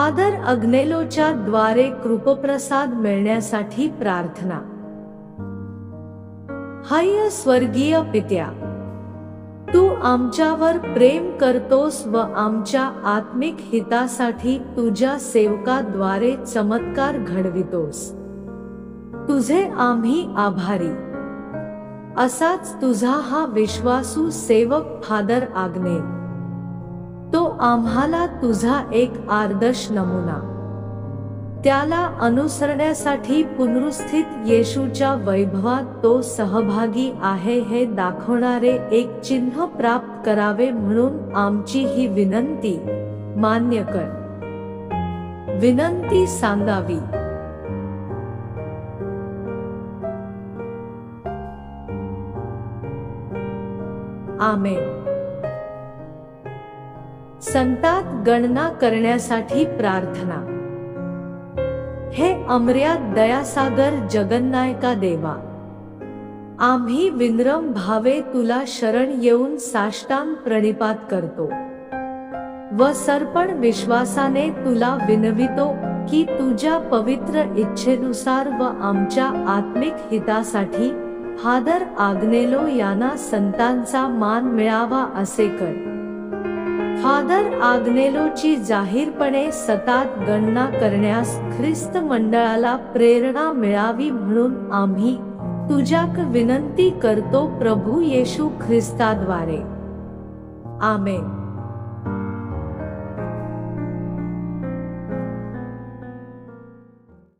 Father अग्नेलोच्या द्वारे कृपप्रसाद मिळण्यासाठी प्रार्थना। हाय स्वर्गीय पित्या, तू आमच्यावर प्रेम करतोस व आमच्या आत्मिक हितासाठी तुझ्या सेवकाद्वारे चमत्कार घडवितोस। तुझे आम्ही आभारी। असाच तुझा हा विश्वासू सेवक फादर आग्नेल, तो आम्हाला तुझा एक आदर्श नमुना, त्याला अनुसरण्यासाठी पुनरुत्थित येशूच्या वैभवात तो सहभागी आहे हे दाखवणारे एक चिन्ह प्राप्त करावे म्हणून आमची ही विनंती मान्य कर। विनंती सांगावी। आमेन। संतात गणना करण्यासाठी प्रार्थना। हे अमर्याद दयासागर जगन्नायका देवा, आम्ही विनम्र भावे तुला शरण येऊन साष्टांग प्रणिपात करतो व सर्पण विश्वासाने तुला विनवितो की तुझ्या पवित्र इच्छेनुसार व आमच्या आत्मिक हितासाठी फादर आग्नेलो यांना संतांचा मान मिळावा असे कर। फादर आग्नेलोची जाहीरपणे सतात गणना करण्यास ख्रिस्त मंडळाला प्रेरणा मिळावी म्हणून आम्ही तुझ्याक विनंती करतो प्रभू येशू ख्रिस्ताद्वारे। आमेन।